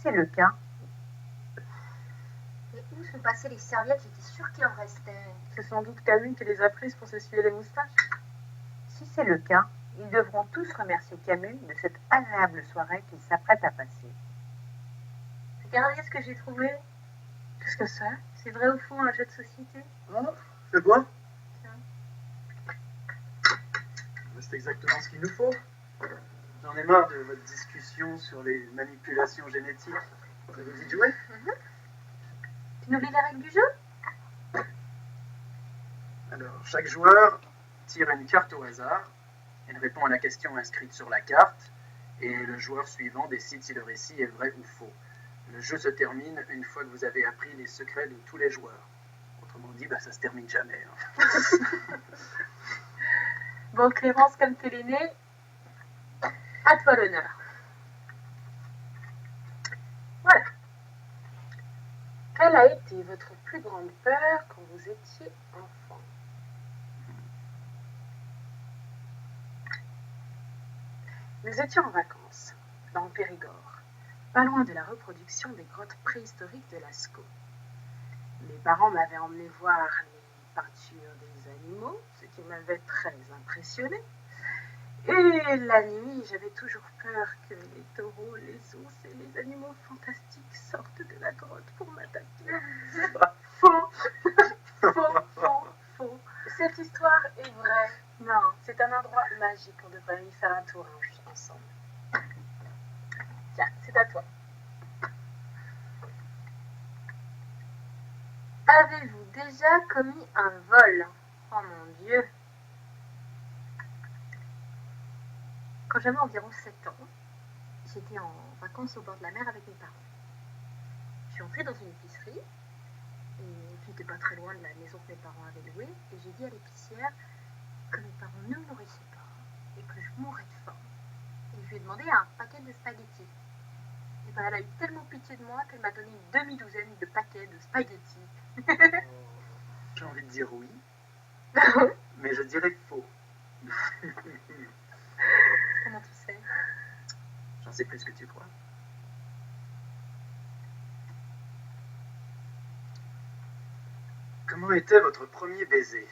c'est le cas. Mais où sont passées les serviettes? J'étais sûre qu'il en restait. C'est sans doute Camus qui les a prises pour s'essuyer les moustaches. Si c'est le cas, ils devront tous remercier Camus de cette agréable soirée qu'ils s'apprêtent à passer. Regardez ce que j'ai trouvé. Qu'est-ce que c'est? C'est vrai au fond un jeu de société. Oh, fais voir. Tiens. C'est exactement ce qu'il nous faut. J'en ai marre de votre discussion sur les manipulations génétiques. Ça vous dit de jouer? Tu nous lis les règles du jeu? Alors, chaque joueur tire une carte au hasard. Il répond à la question inscrite sur la carte. Et le joueur suivant décide si le récit est vrai ou faux. Le jeu se termine une fois que vous avez appris les secrets de tous les joueurs. Autrement dit, ça se termine jamais. Bon, Clémence, comme t'es l'aînée, à toi l'honneur. Voilà. Quelle a été votre plus grande peur quand vous étiez enfant? Nous étions en vacances, dans le Périgord, pas loin de la reproduction des grottes préhistoriques de Lascaux. Mes parents m'avaient emmené voir les peintures des animaux, ce qui m'avait très impressionnée. Et la nuit, j'avais toujours peur que les taureaux, les ours et les animaux fantastiques sortent de la grotte pour m'attaquer. Faux. Faux. Cette histoire est vraie. Non, c'est un endroit magique. On devrait y faire un tour ensemble. Tiens, c'est à toi. Avez-vous déjà commis un vol? Oh mon Dieu! Quand j'avais environ 7 ans, j'étais en vacances au bord de la mer avec mes parents. Je suis entrée dans une épicerie, qui n'était pas très loin de la maison que mes parents avaient louée, et j'ai dit à l'épicière que mes parents ne me nourrissaient pas et que je mourrais de faim. Et je lui ai demandé un paquet de spaghettis. Et elle a eu tellement pitié de moi qu'elle m'a donné une demi-douzaine de paquets de spaghettis. J'ai envie de dire oui, mais je dirais faux. Comment tu sais? J'en sais plus que tu crois. Comment était votre premier baiser?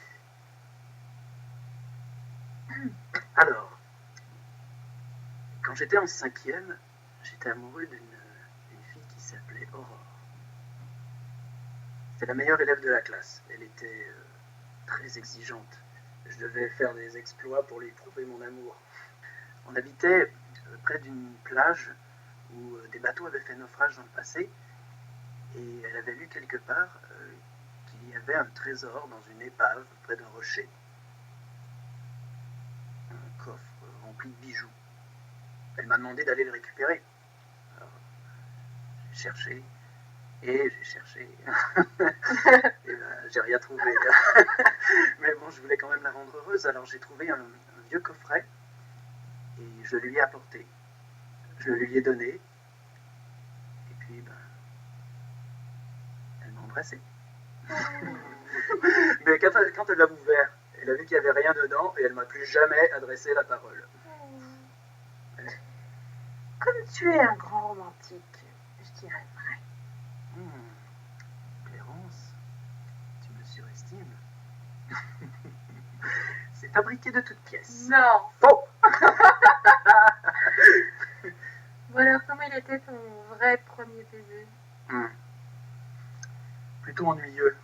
Alors, quand j'étais en 5e, j'étais amoureux d'une fille qui s'appelait Aurore. C'était la meilleure élève de la classe. Elle était très exigeante. Je devais faire des exploits pour lui prouver mon amour. On habitait près d'une plage où des bateaux avaient fait naufrage dans le passé, et elle avait lu quelque part qu'il y avait un trésor dans une épave près d'un rocher. Un coffre rempli de bijoux. Elle m'a demandé d'aller le récupérer. Alors, j'ai cherché, et j'ai cherché. Et j'ai rien trouvé. Mais bon, je voulais quand même la rendre heureuse, alors j'ai trouvé un vieux coffret, et je lui ai apporté. Je lui ai donné, et puis, elle m'a embrassé. Mais quand elle l'a ouvert, elle a vu qu'il n'y avait rien dedans, et elle ne m'a plus jamais adressé la parole. Comme tu es un grand romantique, je dirais vrai. Clérence, tu me surestimes. C'est fabriqué de toutes pièces. Non! Faux! Bon alors, comment il était ton vrai premier baiser? Plutôt ennuyeux.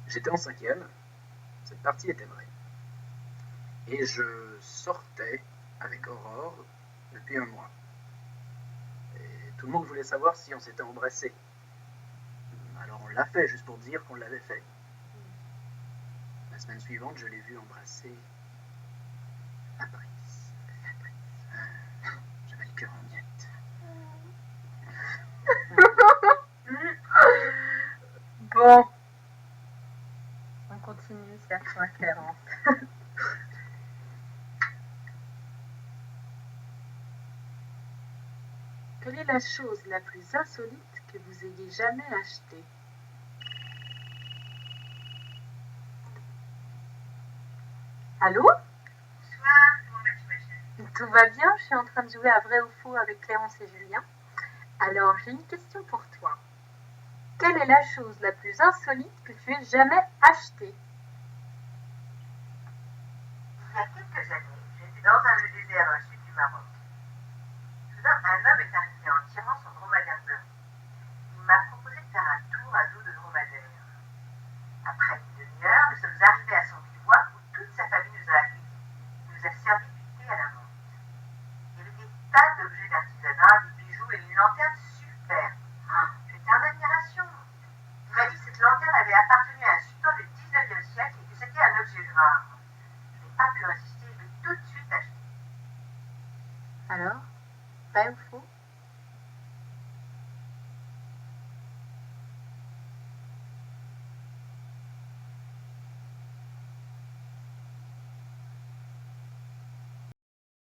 J'étais en 5e, cette partie était vraie. Et je sortais avec Aurore depuis un mois. Et tout le monde voulait savoir si on s'était embrassé. Alors on l'a fait, juste pour dire qu'on l'avait fait. La semaine suivante, je l'ai vue embrasser Fabrice. J'avais le cœur en miettes. Bon. On continue, c'est à toi, Clérence. Quelle est la chose la plus insolite que vous ayez jamais achetée? Allô? Bonsoir, comment vas-tu, ma chérie? Tout va bien, je suis en train de jouer à vrai ou faux avec Clérence et Julien. Alors, j'ai une question pour toi. Quelle est la chose la plus insolite que tu aies jamais achetée? Il y a quelques années, j'étais dans le désert dans le sud du Maroc. Soudain, un homme est arrivé en tirant son dromadaire blanc. Il m'a proposé de faire un tour à dos de dromadaire. Après une demi-heure, nous sommes arrivés à son bivouac où toute sa famille nous a accueillis. Il nous a servi du thé à la menthe. Il y avait des tas d'objets d'artisanat, des bijoux et une lanterne super. J'étais en admiration. Il m'a dit que cette lanterne avait appartenu à un sultan du 19e siècle et que c'était un objet rare. Je n'ai pas pu résister, je l'ai tout de suite acheté. Alors, vrai ou faux?